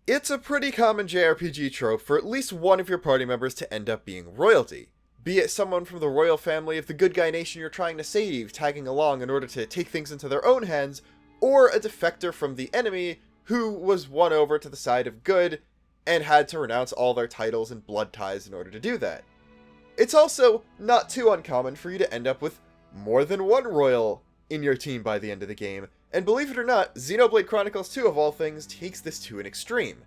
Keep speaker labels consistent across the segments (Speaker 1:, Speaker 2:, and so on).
Speaker 1: It's a pretty common JRPG trope for at least one of your party members to end up being royalty. Be it someone from the royal family of the good guy nation you're trying to save, tagging along in order to take things into their own hands, or a defector from the enemy who was won over to the side of good and had to renounce all their titles and blood ties in order to do that. It's also not too uncommon for you to end up with more than one royal in your team by the end of the game, and believe it or not, Xenoblade Chronicles 2 of all things takes this to an extreme.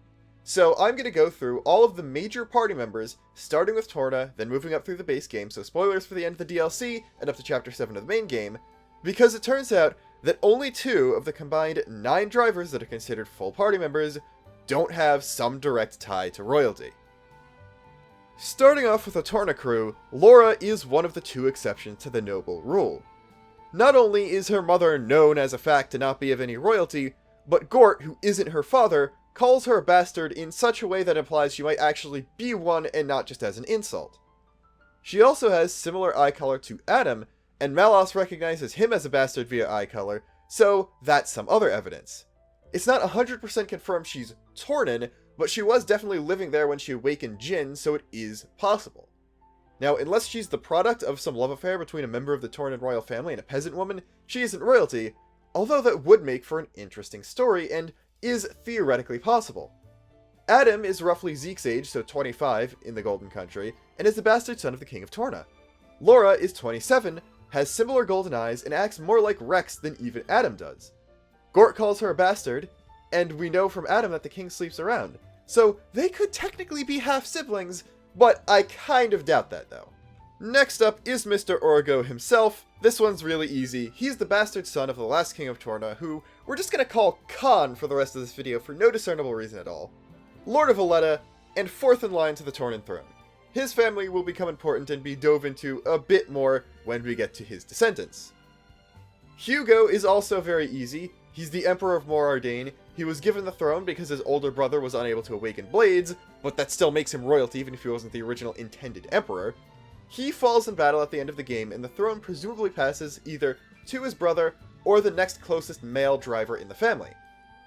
Speaker 1: So I'm going to go through all of the major party members, starting with Torna, then moving up through the base game, so spoilers for the end of the DLC, and up to Chapter 7 of the main game, because it turns out that only 2 of the combined 9 drivers that are considered full party members don't have some direct tie to royalty. Starting off with the Torna crew, Laura is one of the 2 exceptions to the noble rule. Not only is her mother known as a fact to not be of any royalty, but Gort, who isn't her father, calls her a bastard in such a way that implies she might actually be one and not just as an insult. She also has similar eye color to Adam, and Malos recognizes him as a bastard via eye color, so that's some other evidence. It's not 100% confirmed she's Tornan, but she was definitely living there when she awakened Jin, so it is possible. Now, unless she's the product of some love affair between a member of the Tornan royal family and a peasant woman, she isn't royalty, although that would make for an interesting story, and is theoretically possible. Adam is roughly Zeke's age, so 25 in the Golden Country, and is the bastard son of the King of Torna. Laura is 27, has similar golden eyes, and acts more like Rex than even Adam does. Gort calls her a bastard, and we know from Adam that the king sleeps around, so they could technically be half-siblings, but I kind of doubt that though. Next up is Mr. Origo himself. This one's really easy. He's the bastard son of the last king of Torna, who we're just gonna call Khan for the rest of this video for no discernible reason at all. Lord of Valletta, and 4th in line to the Tornan throne. His family will become important and be dove into a bit more when we get to his descendants. Hugo is also very easy. He's the Emperor of Morag. He was given the throne because his older brother was unable to awaken blades, but that still makes him royalty even if he wasn't the original intended emperor. He falls in battle at the end of the game, and the throne presumably passes either to his brother or the next closest male driver in the family.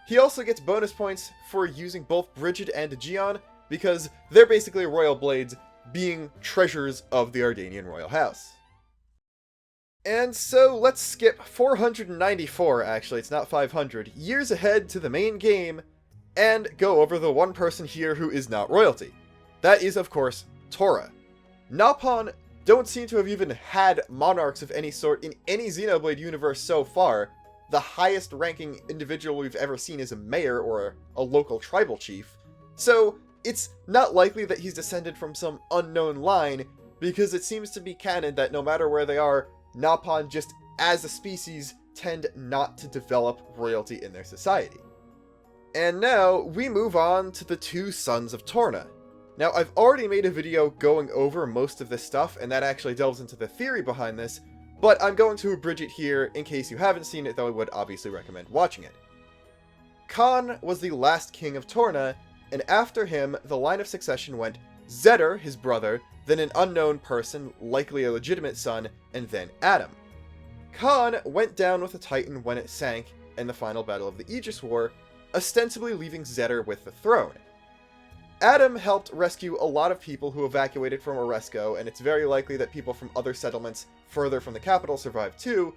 Speaker 1: He also gets bonus points for using both Brigid and Gion, because they're basically royal blades, being treasures of the Ardanian royal house. And so let's skip 494, actually, it's not 500, years ahead to the main game, and go over the one person here who is not royalty. That is, of course, Tora. Nopon don't seem to have even had monarchs of any sort in any Xenoblade universe so far. The highest ranking individual we've ever seen is a mayor or a local tribal chief. So it's not likely that he's descended from some unknown line, because it seems to be canon that no matter where they are, Nopon just as a species tend not to develop royalty in their society. And now we move on to the Two Sons of Torna. Now, I've already made a video going over most of this stuff, and that actually delves into the theory behind this, but I'm going to abridge it here in case you haven't seen it, though I would obviously recommend watching it. Khan was the last king of Torna, and after him, the line of succession went Zeder, his brother, then an unknown person, likely a legitimate son, and then Adam. Khan went down with a Titan when it sank in the final battle of the Aegis War, ostensibly leaving Zeder with the throne. Adam helped rescue a lot of people who evacuated from Oresco, and it's very likely that people from other settlements further from the capital survived too,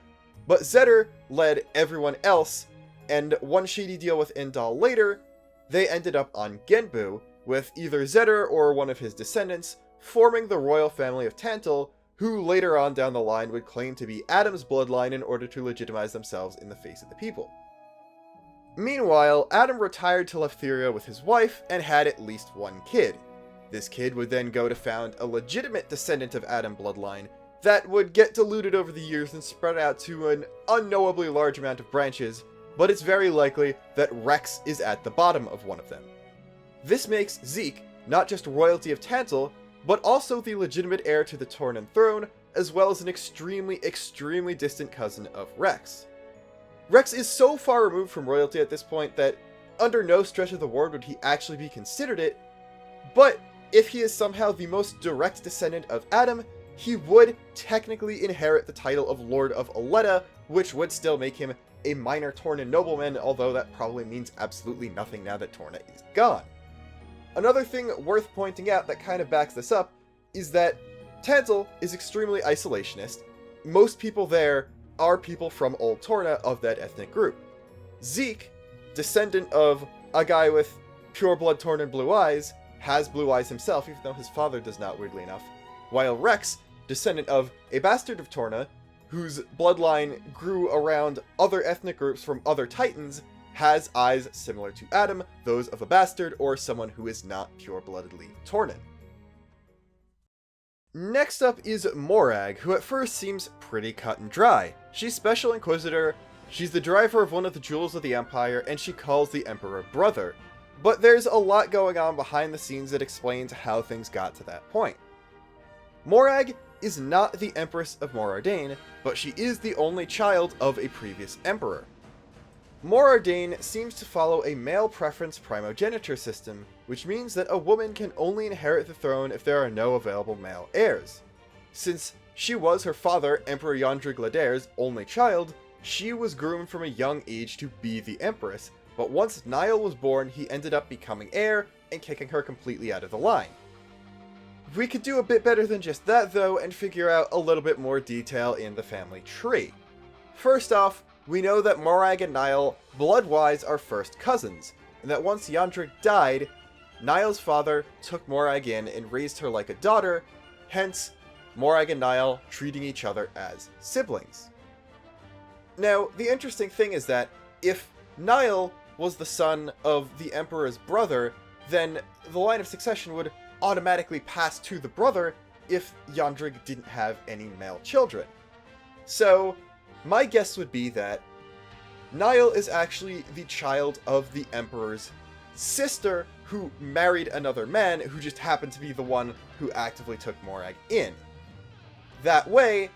Speaker 1: but Zeder led everyone else, and one shady deal with Indal later, they ended up on Genbu, with either Zeder or one of his descendants forming the royal family of Tantal, who later on down the line would claim to be Adam's bloodline in order to legitimize themselves in the face of the people. Meanwhile, Adam retired to Leftheria with his wife and had at least one kid. This kid would then go to found a legitimate descendant of Adam bloodline that would get diluted over the years and spread out to an unknowably large amount of branches, but it's very likely that Rex is at the bottom of one of them. This makes Zeke not just royalty of Tantal, but also the legitimate heir to the Tornan throne, as well as an extremely distant cousin of Rex. Rex is so far removed from royalty at this point that under no stretch of the word would he actually be considered it, but if he is somehow the most direct descendant of Adam, he would technically inherit the title of Lord of Valletta, which would still make him a minor Torna nobleman, although that probably means absolutely nothing now that Torna is gone. Another thing worth pointing out that kind of backs this up is that Tantal is extremely isolationist. Most people there are people from Old Torna of that ethnic group. Zeke, descendant of a guy with pure blood Torna blue eyes, has blue eyes himself, even though his father does not, weirdly enough. While Rex, descendant of a bastard of Torna, whose bloodline grew around other ethnic groups from other titans, has eyes similar to Adam, those of a bastard or someone who is not pure-bloodedly Tornan. Next up is Morag, who at first seems pretty cut and dry. She's Special Inquisitor, she's the driver of one of the Jewels of the Empire, and she calls the Emperor brother. But there's a lot going on behind the scenes that explains how things got to that point. Morag is not the Empress of Morardain, but she is the only child of a previous emperor. Morardain seems to follow a male preference primogeniture system, which means that a woman can only inherit the throne if there are no available male heirs. Since she was her father, Emperor Yandrig Ladaire's only child, she was groomed from a young age to be the Empress, but once Niall was born, he ended up becoming heir and kicking her completely out of the line. We could do a bit better than just that though, and figure out a little bit more detail in the family tree. First off, we know that Morag and Niall, blood-wise, are first cousins, and that once Yandrig died, Niall's father took Morag in and raised her like a daughter, hence Morag and Niall treating each other as siblings. Now, the interesting thing is that if Niall was the son of the Emperor's brother, then the line of succession would automatically pass to the brother if Yandrig didn't have any male children. So, my guess would be that Niall is actually the child of the Emperor's sister who married another man who just happened to be the one who actively took Morag in. That way,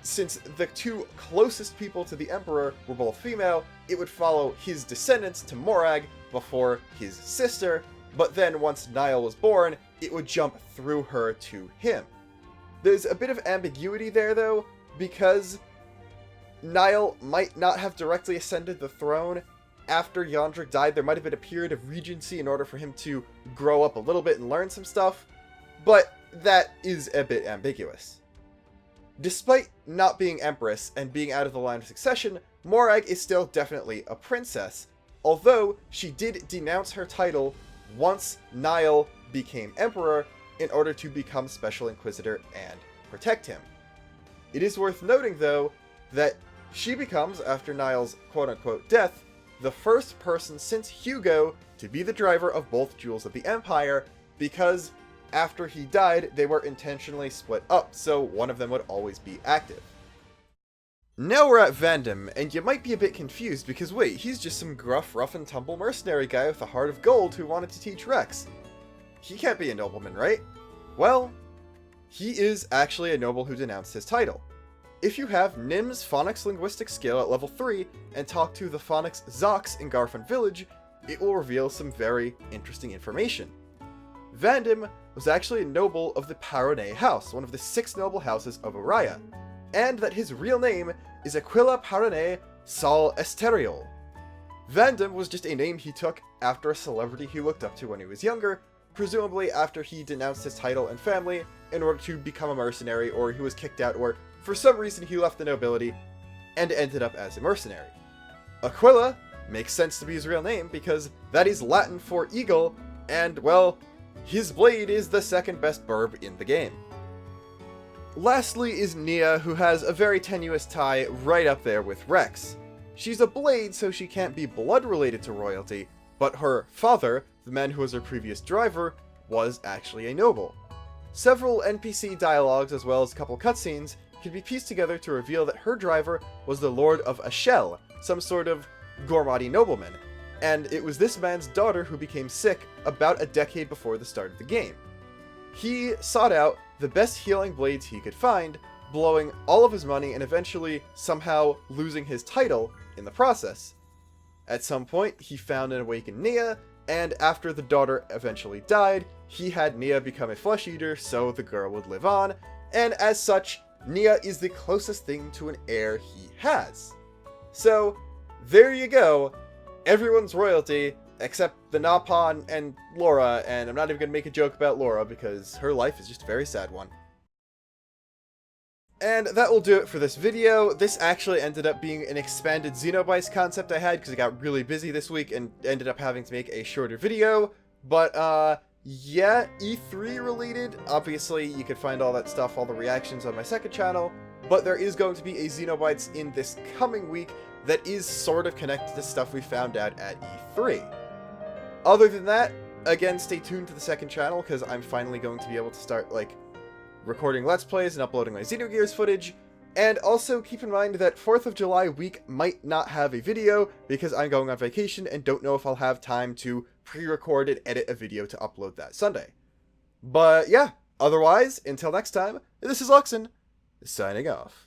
Speaker 1: since the two closest people to the Emperor were both female, it would follow his descendants to Morag before his sister, but then once Niall was born, it would jump through her to him. There's a bit of ambiguity there though, because Niall might not have directly ascended the throne. After Yandrig died, there might have been a period of regency in order for him to grow up a little bit and learn some stuff, but that is a bit ambiguous. Despite not being Empress and being out of the line of succession, Morag is still definitely a princess, although she did denounce her title once Niall became Emperor in order to become Special Inquisitor and protect him. It is worth noting, though, that she becomes, after Niall's quote-unquote death, the first person since Hugo to be the driver of both Jewels of the Empire, because after he died, they were intentionally split up, so one of them would always be active. Now we're at Vandam, and you might be a bit confused because wait, he's just some gruff, rough and tumble mercenary guy with a heart of gold who wanted to teach Rex. He can't be a nobleman, right? Well, he is actually a noble who denounced his title. If you have Nim's phonics linguistic skill at level 3 and talk to the phonics Zox in Garfin Village, it will reveal some very interesting information. Vandam was actually a noble of the Paronay House, one of the 6 noble houses of Araya, and that his real name is Aquila Paronay Sol Esteriol. Vandam was just a name he took after a celebrity he looked up to when he was younger, presumably after he denounced his title and family in order to become a mercenary, or he was kicked out, or for some reason he left the nobility and ended up as a mercenary. Aquila makes sense to be his real name because that is Latin for eagle, and well, his blade is the second best burb in the game. Lastly is Nia, who has a very tenuous tie right up there with Rex. She's a blade, so she can't be blood related to royalty, but her father, the man who was her previous driver, was actually a noble. Several NPC dialogues as well as a couple cutscenes can be pieced together to reveal that her driver was the Lord of Ashel, some sort of Gormati nobleman, and it was this man's daughter who became sick about a decade before the start of the game. He sought out the best healing blades he could find, blowing all of his money and eventually somehow losing his title in the process. At some point, he found and awakened Nia, and after the daughter eventually died, he had Nia become a flesh eater so the girl would live on, and as such, Nia is the closest thing to an heir he has. So, there you go. Everyone's royalty, except the Napon and Laura, and I'm not even going to make a joke about Laura because her life is just a very sad one. And that will do it for this video. This actually ended up being an expanded Xenoblade concept I had because I got really busy this week and ended up having to make a shorter video. But, yeah, E3 related. Obviously, you can find all that stuff, all the reactions on my second channel. But there is going to be a Xenoblade in this coming week that is sort of connected to stuff we found out at E3. Other than that, again, stay tuned to the second channel because I'm finally going to be able to start, like, recording Let's Plays and uploading my Xenogears footage, and also keep in mind that 4th of July week might not have a video because I'm going on vacation and don't know if I'll have time to pre-record and edit a video to upload that Sunday. But yeah, otherwise, until next time, this is Luxon, signing off.